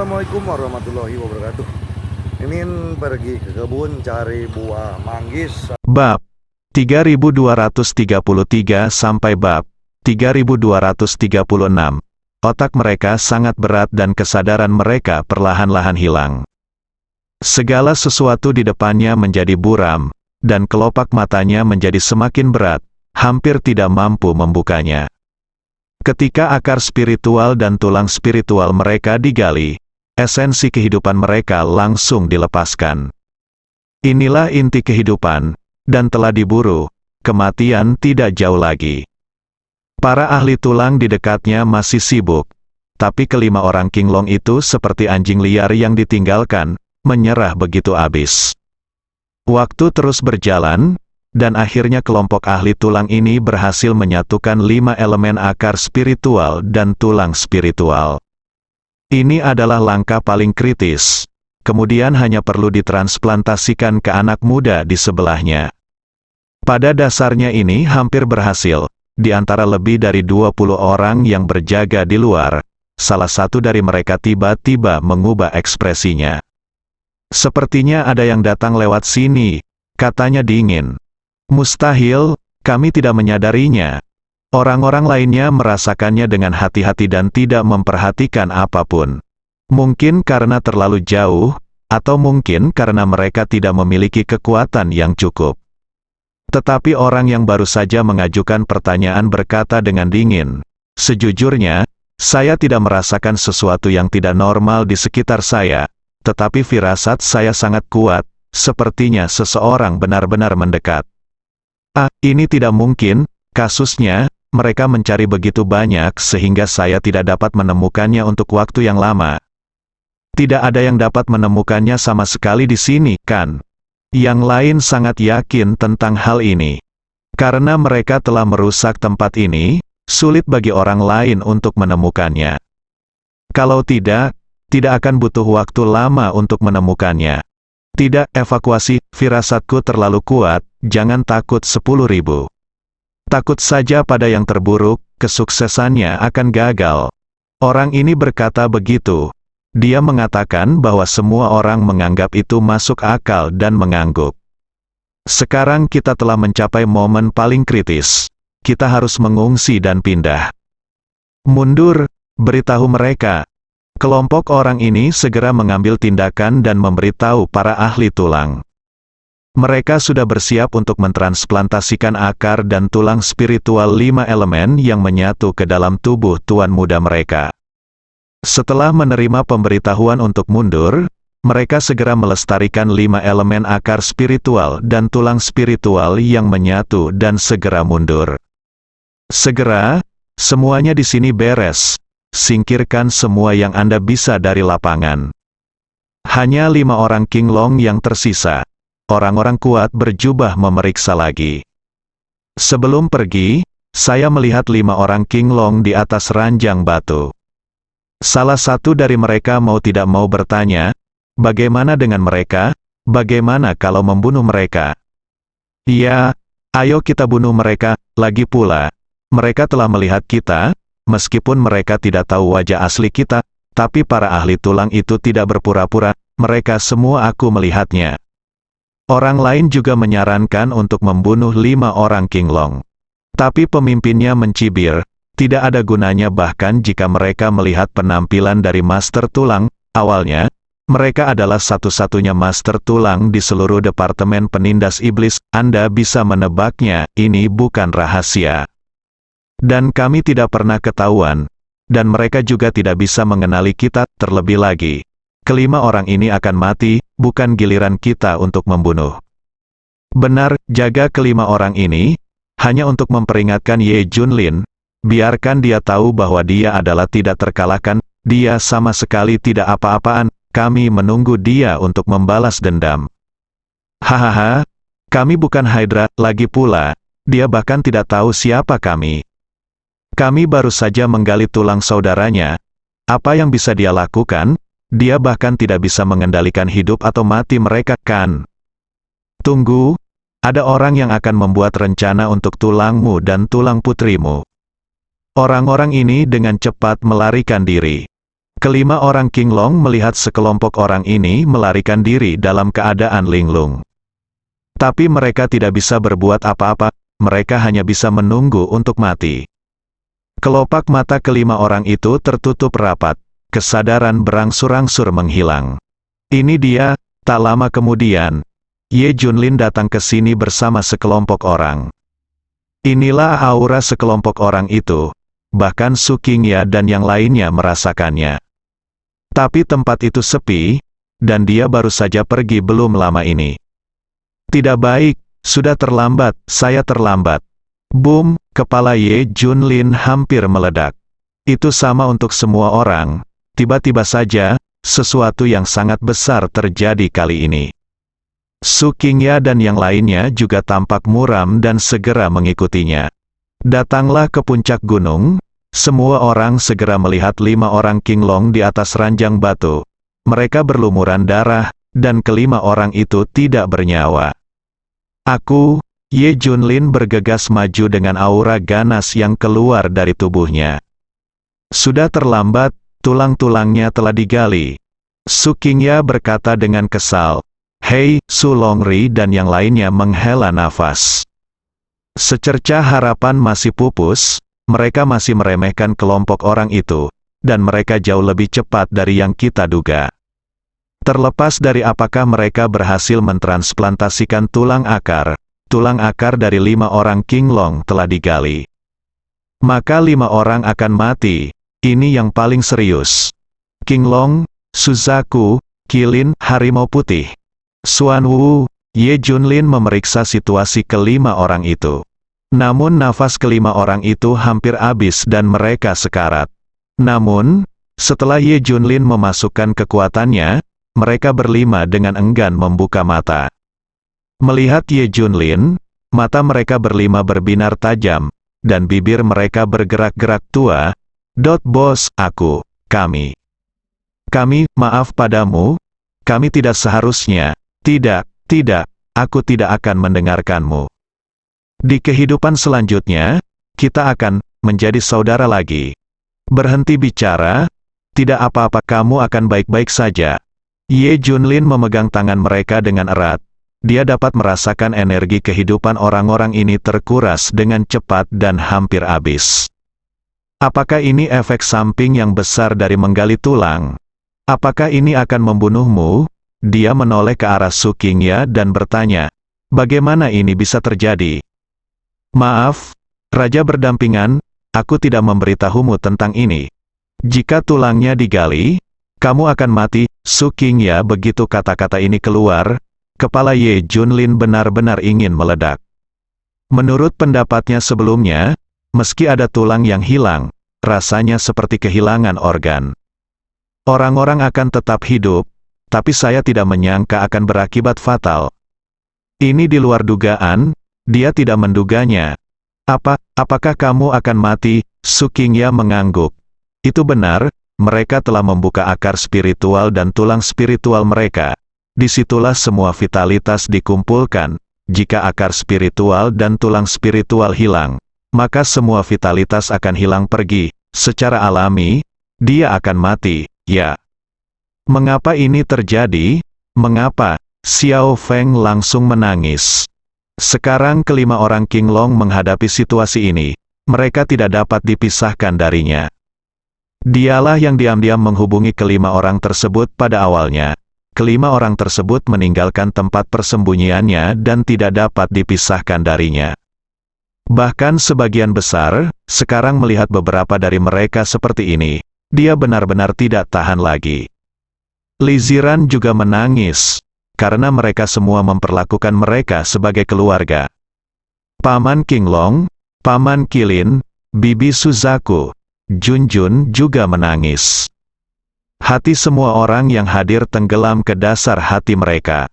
Assalamualaikum warahmatullahi wabarakatuh. Mimin pergi ke kebun cari buah manggis. Bab 3233 sampai bab 3236. Otak mereka sangat berat dan kesadaran mereka perlahan-lahan hilang. Segala sesuatu di depannya menjadi buram, dan kelopak matanya menjadi semakin berat, hampir tidak mampu membukanya. Ketika akar spiritual dan tulang spiritual mereka digali, esensi kehidupan mereka langsung dilepaskan. Inilah inti kehidupan, dan telah diburu, kematian tidak jauh lagi. Para ahli tulang di dekatnya masih sibuk, tapi kelima orang King Long itu seperti anjing liar yang ditinggalkan, menyerah begitu habis. Waktu terus berjalan, dan akhirnya kelompok ahli tulang ini berhasil menyatukan 5 elemen akar spiritual dan tulang spiritual. Ini adalah langkah paling kritis. Kemudian hanya perlu ditransplantasikan ke anak muda di sebelahnya. Pada dasarnya ini hampir berhasil. Di antara lebih dari 20 orang yang berjaga di luar, salah satu dari mereka tiba-tiba mengubah ekspresinya. Sepertinya ada yang datang lewat sini, katanya dingin. Mustahil, kami tidak menyadarinya. Orang-orang lainnya merasakannya dengan hati-hati dan tidak memperhatikan apapun. Mungkin karena terlalu jauh, atau mungkin karena mereka tidak memiliki kekuatan yang cukup. Tetapi orang yang baru saja mengajukan pertanyaan berkata dengan dingin, "Sejujurnya, saya tidak merasakan sesuatu yang tidak normal di sekitar saya, tetapi firasat saya sangat kuat, sepertinya seseorang benar-benar mendekat." Ini tidak mungkin, kasusnya, mereka mencari begitu banyak sehingga saya tidak dapat menemukannya untuk waktu yang lama. Tidak ada yang dapat menemukannya sama sekali di sini, kan? Yang lain sangat yakin tentang hal ini. Karena mereka telah merusak tempat ini, sulit bagi orang lain untuk menemukannya. Kalau tidak akan butuh waktu lama untuk menemukannya. Tidak, evakuasi, firasatku terlalu kuat, jangan takut 10.000. Takut saja pada yang terburuk, kesuksesannya akan gagal. Orang ini berkata begitu. Dia mengatakan bahwa semua orang menganggap itu masuk akal dan mengangguk. Sekarang kita telah mencapai momen paling kritis. Kita harus mengungsi dan pindah. Mundur, beritahu mereka. Kelompok orang ini segera mengambil tindakan dan memberitahu para ahli tulang. Mereka sudah bersiap untuk mentransplantasikan akar dan tulang spiritual 5 elemen yang menyatu ke dalam tubuh tuan muda mereka. Setelah menerima pemberitahuan untuk mundur, mereka segera melestarikan 5 elemen akar spiritual dan tulang spiritual yang menyatu dan segera mundur. Segera, semuanya di sini beres. Singkirkan semua yang Anda bisa dari lapangan. Hanya 5 orang King Long yang tersisa. Orang-orang kuat berjubah memeriksa lagi. Sebelum pergi, saya melihat 5 orang King Long di atas ranjang batu. Salah satu dari mereka mau tidak mau bertanya, "Bagaimana dengan mereka? Bagaimana kalau membunuh mereka?" "Ya, ayo kita bunuh mereka." Lagi pula, mereka telah melihat kita, meskipun mereka tidak tahu wajah asli kita, tapi para ahli tulang itu tidak berpura-pura, mereka semua aku melihatnya. Orang lain juga menyarankan untuk membunuh 5 orang King Long. Tapi pemimpinnya mencibir, tidak ada gunanya bahkan jika mereka melihat penampilan dari master tulang. Awalnya, mereka adalah satu-satunya master tulang di seluruh departemen penindas iblis. Anda bisa menebaknya, ini bukan rahasia. Dan kami tidak pernah ketahuan, dan mereka juga tidak bisa mengenali kita. Terlebih lagi, kelima orang ini akan mati, bukan giliran kita untuk membunuh. Benar, jaga kelima orang ini, hanya untuk memperingatkan Ye Junlin. Biarkan dia tahu bahwa dia adalah tidak terkalahkan, dia sama sekali tidak apa-apaan, kami menunggu dia untuk membalas dendam. Hahaha, kami bukan Hydra, lagi pula, dia bahkan tidak tahu siapa kami. Kami baru saja menggali tulang saudaranya, apa yang bisa dia lakukan? Dia bahkan tidak bisa mengendalikan hidup atau mati mereka, kan? Tunggu, ada orang yang akan membuat rencana untuk tulangmu dan tulang putrimu. Orang-orang ini dengan cepat melarikan diri. Kelima orang King Long melihat sekelompok orang ini melarikan diri dalam keadaan linglung. Tapi mereka tidak bisa berbuat apa-apa, mereka hanya bisa menunggu untuk mati. Kelopak mata kelima orang itu tertutup rapat, kesadaran berangsur-angsur menghilang. Ini dia, tak lama kemudian, Ye Junlin datang ke sini bersama sekelompok orang. Inilah aura sekelompok orang itu, bahkan Su Qingya dan yang lainnya merasakannya. Tapi tempat itu sepi, dan dia baru saja pergi belum lama ini. Tidak baik, sudah terlambat, saya terlambat. Boom, kepala Ye Junlin hampir meledak. Itu sama untuk semua orang, tiba-tiba saja, sesuatu yang sangat besar terjadi kali ini. Su Qingya dan yang lainnya juga tampak muram dan segera mengikutinya. Datanglah ke puncak gunung. Semua orang segera melihat 5 orang King Long di atas ranjang batu. Mereka berlumuran darah, dan kelima orang itu tidak bernyawa. Aku, Ye Junlin bergegas maju dengan aura ganas yang keluar dari tubuhnya. Sudah terlambat, tulang-tulangnya telah digali. Su Qingya berkata dengan kesal. Hei, Su Longri dan yang lainnya menghela nafas. Secercah harapan masih pupus. Mereka masih meremehkan kelompok orang itu, dan mereka jauh lebih cepat dari yang kita duga. Terlepas dari apakah mereka berhasil mentransplantasikan tulang akar dari 5 orang King Long telah digali. Maka 5 orang akan mati, ini yang paling serius. King Long, Suzaku, Qilin, Harimau Putih. Xuan Wu, Ye Junlin memeriksa situasi kelima orang itu. Namun nafas kelima orang itu hampir habis dan mereka sekarat. Namun, setelah Ye Junlin memasukkan kekuatannya, mereka berlima dengan enggan membuka mata. Melihat Ye Junlin, mata mereka berlima berbinar tajam, dan bibir mereka bergerak-gerak tua. Bos, kami, maaf padamu, kami tidak seharusnya, tidak, aku tidak akan mendengarkanmu. Di kehidupan selanjutnya, kita akan menjadi saudara lagi. Berhenti bicara, tidak apa-apa, kamu akan baik-baik saja. Ye Junlin memegang tangan mereka dengan erat. Dia dapat merasakan energi kehidupan orang-orang ini terkuras dengan cepat dan hampir habis. Apakah ini efek samping yang besar dari menggali tulang? Apakah ini akan membunuhmu? Dia menoleh ke arah Su Qingya dan bertanya, bagaimana ini bisa terjadi? Maaf, Raja berdampingan, aku tidak memberitahumu tentang ini. Jika tulangnya digali, kamu akan mati. Su Qingya begitu kata-kata ini keluar, kepala Ye Junlin benar-benar ingin meledak. Menurut pendapatnya sebelumnya, meski ada tulang yang hilang, rasanya seperti kehilangan organ. Orang-orang akan tetap hidup, tapi saya tidak menyangka akan berakibat fatal. Ini di luar dugaan. Dia tidak menduganya. Apakah kamu akan mati? Su Qingya mengangguk. Itu benar, mereka telah membuka akar spiritual dan tulang spiritual mereka. Disitulah semua vitalitas dikumpulkan. Jika akar spiritual dan tulang spiritual hilang, maka semua vitalitas akan hilang pergi. Secara alami, dia akan mati, ya. Mengapa ini terjadi? Mengapa? Xiao Feng langsung menangis. Sekarang kelima orang King Long menghadapi situasi ini. Mereka tidak dapat dipisahkan darinya. Dialah yang diam-diam menghubungi kelima orang tersebut pada awalnya. Kelima orang tersebut meninggalkan tempat persembunyiannya dan tidak dapat dipisahkan darinya. Bahkan sebagian besar, sekarang melihat beberapa dari mereka seperti ini, dia benar-benar tidak tahan lagi. Li Ziran juga menangis, karena mereka semua memperlakukan mereka sebagai keluarga. Paman King Long, Paman Qilin, Bibi Suzaku, Junjun juga menangis. Hati semua orang yang hadir tenggelam ke dasar hati mereka.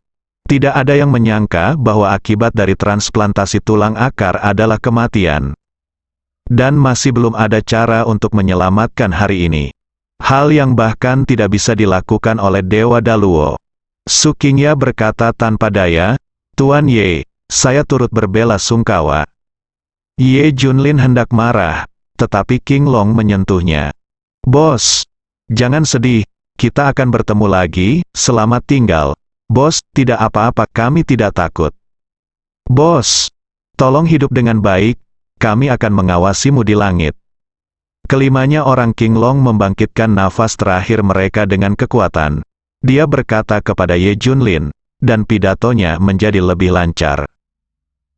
Tidak ada yang menyangka bahwa akibat dari transplantasi tulang akar adalah kematian. Dan masih belum ada cara untuk menyelamatkan hari ini. Hal yang bahkan tidak bisa dilakukan oleh Dewa Daluo. Su Qingya berkata tanpa daya, Tuan Ye, saya turut berbela sungkawa. Ye Junlin hendak marah, tetapi King Long menyentuhnya. Bos, Jangan sedih, kita akan bertemu lagi, selamat tinggal. Bos, tidak apa-apa, kami tidak takut. Bos, tolong hidup dengan baik, kami akan mengawasimu di langit. Kelimanya orang Qinglong membangkitkan nafas terakhir mereka dengan kekuatan. Dia berkata kepada Ye Junlin, dan pidatonya menjadi lebih lancar.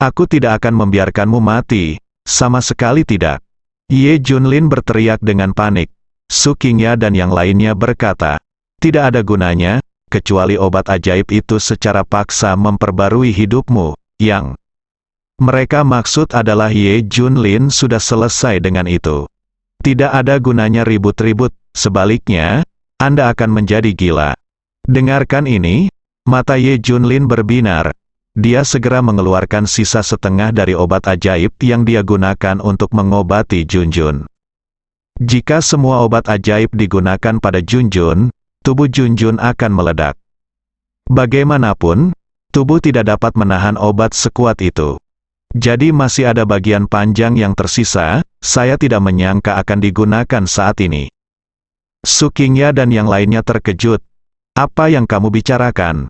Aku tidak akan membiarkanmu mati, sama sekali tidak. Ye Junlin berteriak dengan panik. Su Qingya dan yang lainnya berkata, tidak ada gunanya, kecuali obat ajaib itu secara paksa memperbarui hidupmu, yang mereka maksud adalah Ye Junlin sudah selesai dengan itu. Tidak ada gunanya ribut-ribut, sebaliknya, Anda akan menjadi gila. Dengarkan ini, mata Ye Junlin berbinar. Dia segera mengeluarkan sisa setengah dari obat ajaib yang dia gunakan untuk mengobati Junjun. Jika semua obat ajaib digunakan pada Junjun, tubuh Junjun akan meledak. Bagaimanapun, tubuh tidak dapat menahan obat sekuat itu. Jadi masih ada bagian panjang yang tersisa, saya tidak menyangka akan digunakan saat ini. Su Qingya dan yang lainnya terkejut. Apa yang kamu bicarakan?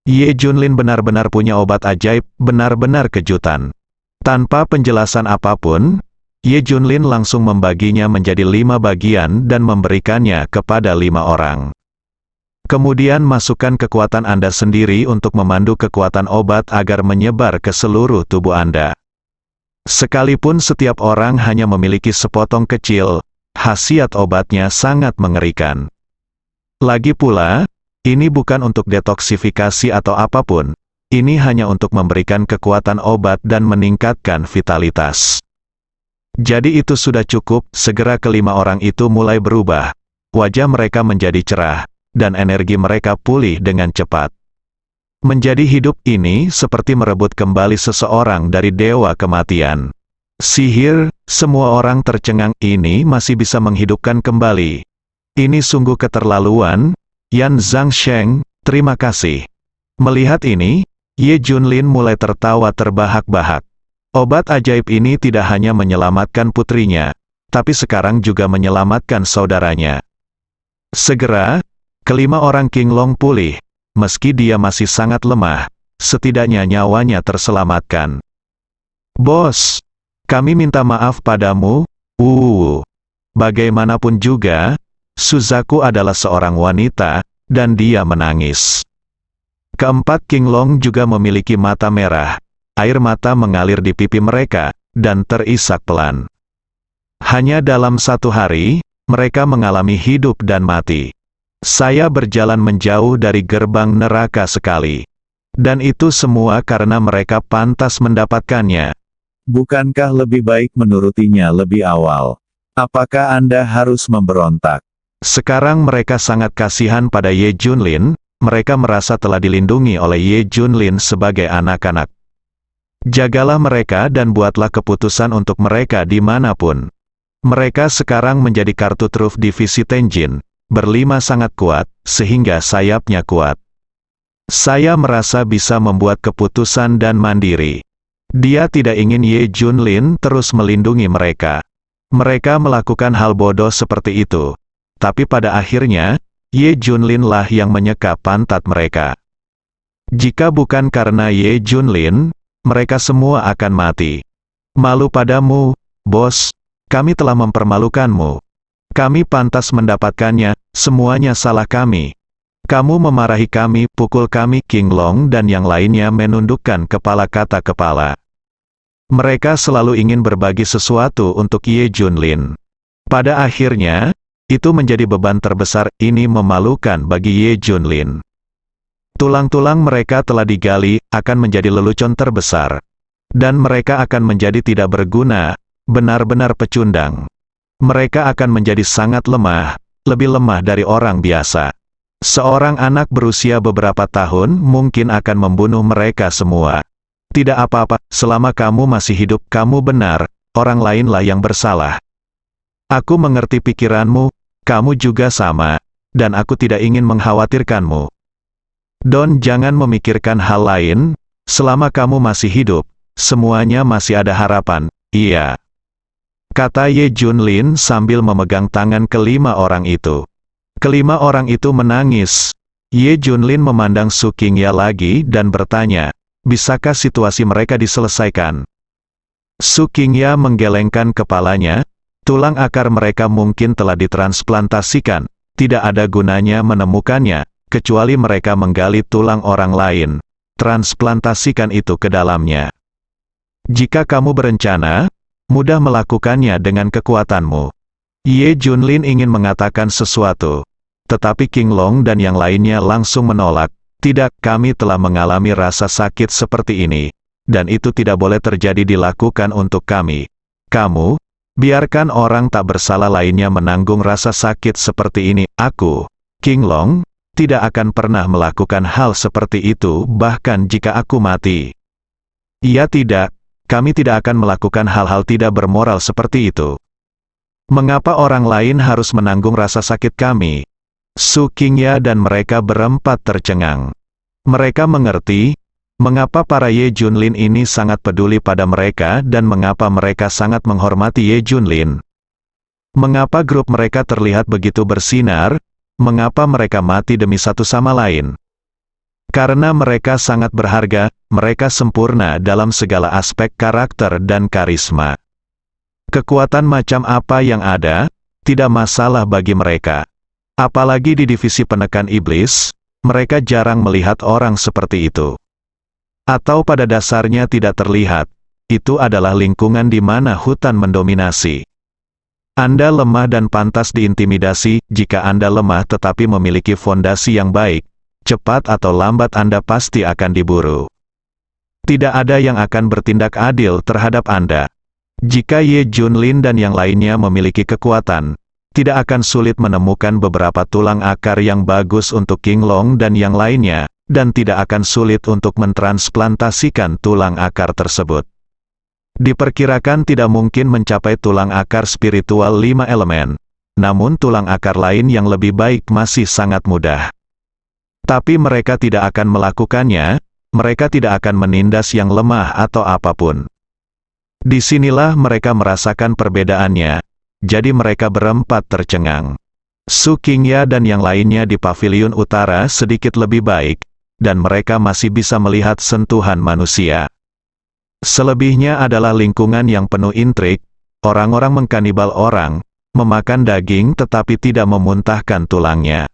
Ye Junlin benar-benar punya obat ajaib, benar-benar kejutan. Tanpa penjelasan apapun, Ye Junlin langsung membaginya menjadi 5 bagian dan memberikannya kepada 5 orang. Kemudian masukkan kekuatan Anda sendiri untuk memandu kekuatan obat agar menyebar ke seluruh tubuh Anda. Sekalipun setiap orang hanya memiliki sepotong kecil, khasiat obatnya sangat mengerikan. Lagi pula, ini bukan untuk detoksifikasi atau apapun, ini hanya untuk memberikan kekuatan obat dan meningkatkan vitalitas. Jadi itu sudah cukup, segera kelima orang itu mulai berubah. Wajah mereka menjadi cerah, dan energi mereka pulih dengan cepat. Menjadi hidup ini seperti merebut kembali seseorang dari dewa kematian. Sihir, semua orang tercengang, ini masih bisa menghidupkan kembali. Ini sungguh keterlaluan, Yan Zhangsheng, terima kasih. Melihat ini, Ye Junlin mulai tertawa terbahak-bahak. Obat ajaib ini tidak hanya menyelamatkan putrinya, tapi sekarang juga menyelamatkan saudaranya. Segera, kelima orang Qinglong pulih, meski dia masih sangat lemah, setidaknya nyawanya terselamatkan. Bos, kami minta maaf padamu, Bagaimanapun juga, Suzaku adalah seorang wanita, dan dia menangis. Keempat Qinglong juga memiliki mata merah, air mata mengalir di pipi mereka, dan terisak pelan. Hanya dalam 1 hari, mereka mengalami hidup dan mati. Saya berjalan menjauh dari gerbang neraka sekali. Dan itu semua karena mereka pantas mendapatkannya. Bukankah lebih baik menurutinya lebih awal? Apakah Anda harus memberontak? Sekarang mereka sangat kasihan pada Ye Junlin, mereka merasa telah dilindungi oleh Ye Junlin sebagai anak-anak. Jagalah mereka dan buatlah keputusan untuk mereka dimanapun. Mereka sekarang menjadi kartu truf divisi Tenjin. Berlima sangat kuat, sehingga sayapnya kuat. Saya merasa bisa membuat keputusan dan mandiri. Dia tidak ingin Ye Junlin terus melindungi mereka. Mereka melakukan hal bodoh seperti itu. Tapi pada akhirnya, Ye Junlin lah yang menyeka pantat mereka. Jika bukan karena Ye Junlin, mereka semua akan mati. Malu padamu, bos, kami telah mempermalukanmu. Kami pantas mendapatkannya, semuanya salah kami. Kamu memarahi kami, pukul kami, Qinglong dan yang lainnya menundukkan kepala kata kepala. Mereka selalu ingin berbagi sesuatu untuk Ye Junlin. Pada akhirnya, itu menjadi beban terbesar, ini memalukan bagi Ye Junlin. Tulang-tulang mereka telah digali, akan menjadi lelucon terbesar. Dan mereka akan menjadi tidak berguna, benar-benar pecundang. Mereka akan menjadi sangat lemah, lebih lemah dari orang biasa. Seorang anak berusia beberapa tahun mungkin akan membunuh mereka semua. Tidak apa-apa, selama kamu masih hidup, kamu benar, orang lainlah yang bersalah. Aku mengerti pikiranmu, kamu juga sama, dan aku tidak ingin mengkhawatirkanmu. Don, jangan memikirkan hal lain, selama kamu masih hidup, semuanya masih ada harapan, iya. Kata Ye Junlin sambil memegang tangan kelima orang itu. Kelima orang itu menangis. Ye Junlin memandang Su Qingya lagi dan bertanya, bisakah situasi mereka diselesaikan? Su Qingya menggelengkan kepalanya, tulang akar mereka mungkin telah ditransplantasikan, tidak ada gunanya menemukannya, kecuali mereka menggali tulang orang lain, transplantasikan itu ke dalamnya. Jika kamu berencana, mudah melakukannya dengan kekuatanmu. Ye Junlin ingin mengatakan sesuatu, tetapi King Long dan yang lainnya langsung menolak, tidak, kami telah mengalami rasa sakit seperti ini, dan itu tidak boleh terjadi dilakukan untuk kami. Kamu, biarkan orang tak bersalah lainnya menanggung rasa sakit seperti ini. Aku, King Long, tidak akan pernah melakukan hal seperti itu bahkan jika aku mati. Iya tidak, kami tidak akan melakukan hal-hal tidak bermoral seperti itu. Mengapa orang lain harus menanggung rasa sakit kami? Su Qingya dan mereka berempat tercengang. Mereka mengerti, mengapa para Ye Junlin ini sangat peduli pada mereka dan mengapa mereka sangat menghormati Ye Junlin. Mengapa grup mereka terlihat begitu bersinar, mengapa mereka mati demi satu sama lain. Karena mereka sangat berharga, mereka sempurna dalam segala aspek karakter dan karisma. Kekuatan macam apa yang ada, tidak masalah bagi mereka. Apalagi di divisi penekan iblis, mereka jarang melihat orang seperti itu. Atau pada dasarnya tidak terlihat, itu adalah lingkungan di mana hutan mendominasi. Anda lemah dan pantas diintimidasi. Jika Anda lemah tetapi memiliki fondasi yang baik, cepat atau lambat Anda pasti akan diburu. Tidak ada yang akan bertindak adil terhadap Anda. Jika Ye Junlin dan yang lainnya memiliki kekuatan, tidak akan sulit menemukan beberapa tulang akar yang bagus untuk King Long dan yang lainnya, dan tidak akan sulit untuk mentransplantasikan tulang akar tersebut. Diperkirakan tidak mungkin mencapai tulang akar spiritual 5 elemen, namun tulang akar lain yang lebih baik masih sangat mudah. Tapi mereka tidak akan melakukannya, mereka tidak akan menindas yang lemah atau apapun. Disinilah mereka merasakan perbedaannya. Jadi mereka berempat tercengang. Su Qingya dan yang lainnya di paviliun utara sedikit lebih baik, dan mereka masih bisa melihat sentuhan manusia. Selebihnya adalah lingkungan yang penuh intrik, orang-orang mengkanibal orang, memakan daging tetapi tidak memuntahkan tulangnya.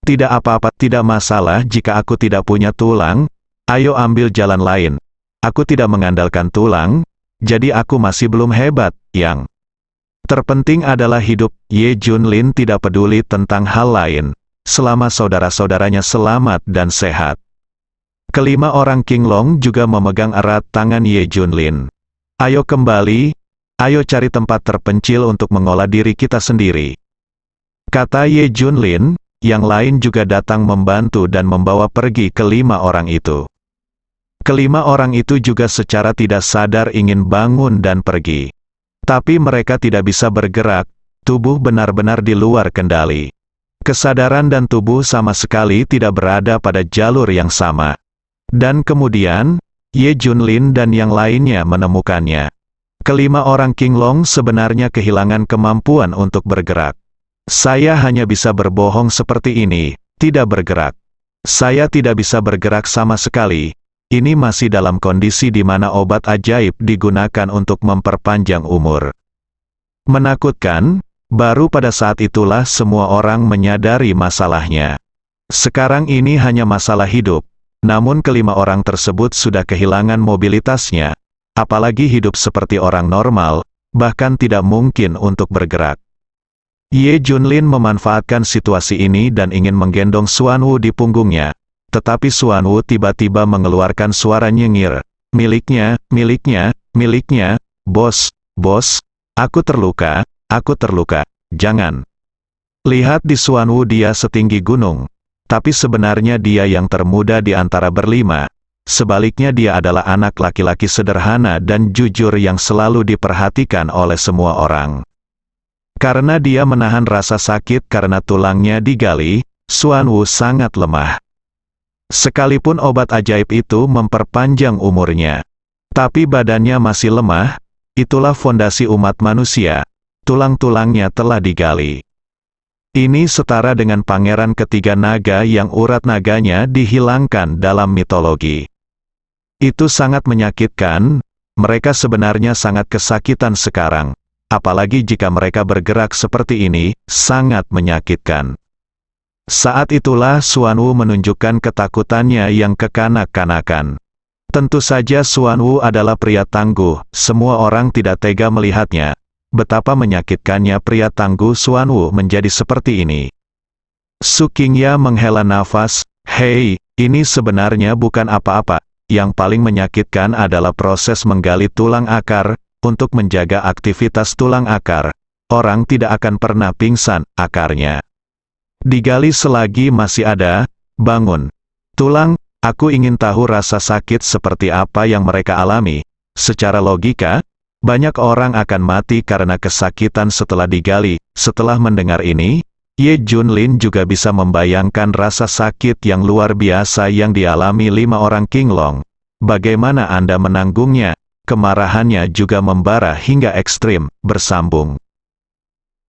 Tidak apa-apa, tidak masalah jika aku tidak punya tulang, ayo ambil jalan lain. Aku tidak mengandalkan tulang, jadi aku masih belum hebat, yang terpenting adalah hidup. Ye Junlin tidak peduli tentang hal lain, selama saudara-saudaranya selamat dan sehat. Kelima orang King Long juga memegang erat tangan Ye Junlin. Ayo kembali, ayo cari tempat terpencil untuk mengolah diri kita sendiri. Kata Ye Junlin, yang lain juga datang membantu dan membawa pergi kelima orang itu. Kelima orang itu juga secara tidak sadar ingin bangun dan pergi. Tapi mereka tidak bisa bergerak, tubuh benar-benar di luar kendali. Kesadaran dan tubuh sama sekali tidak berada pada jalur yang sama. Dan kemudian, Ye Junlin dan yang lainnya menemukannya. Kelima orang King Long sebenarnya kehilangan kemampuan untuk bergerak. Saya hanya bisa berbohong seperti ini, tidak bergerak. Saya tidak bisa bergerak sama sekali. Ini masih dalam kondisi di mana obat ajaib digunakan untuk memperpanjang umur. Menakutkan, baru pada saat itulah semua orang menyadari masalahnya. Sekarang ini hanya masalah hidup, namun kelima orang tersebut sudah kehilangan mobilitasnya, apalagi hidup seperti orang normal, bahkan tidak mungkin untuk bergerak. Ye Junlin memanfaatkan situasi ini dan ingin menggendong Xuanwu di punggungnya. Tetapi Xuanwu tiba-tiba mengeluarkan suara nyengir. Miliknya, miliknya, miliknya, bos, bos, aku terluka, jangan. Lihat di Xuanwu, dia setinggi gunung. Tapi sebenarnya dia yang termuda di antara berlima. Sebaliknya dia adalah anak laki-laki sederhana dan jujur yang selalu diperhatikan oleh semua orang. Karena dia menahan rasa sakit karena tulangnya digali, Xuanwu sangat lemah. Sekalipun obat ajaib itu memperpanjang umurnya, tapi badannya masih lemah. Itulah fondasi umat manusia, tulang-tulangnya telah digali. Ini setara dengan pangeran ketiga naga yang urat naganya dihilangkan dalam mitologi. Itu sangat menyakitkan, mereka sebenarnya sangat kesakitan sekarang. Apalagi jika mereka bergerak seperti ini, sangat menyakitkan. Saat itulah Xuanwu menunjukkan ketakutannya yang kekanak-kanakan. Tentu saja Xuanwu adalah pria tangguh, semua orang tidak tega melihatnya. Betapa menyakitkannya pria tangguh Xuanwu menjadi seperti ini. Su Qingya menghela nafas, "Hei, ini sebenarnya bukan apa-apa. Yang paling menyakitkan adalah proses menggali tulang akar. Untuk menjaga aktivitas tulang akar, orang tidak akan pernah pingsan, akarnya digali selagi masih ada, bangun. Tulang, aku ingin tahu rasa sakit seperti apa yang mereka alami. Secara logika, banyak orang akan mati karena kesakitan setelah digali." Setelah mendengar ini, Ye Junlin juga bisa membayangkan rasa sakit yang luar biasa yang dialami 5 orang Qinglong. Bagaimana Anda menanggungnya? Kemarahannya juga membara hingga ekstrim, bersambung.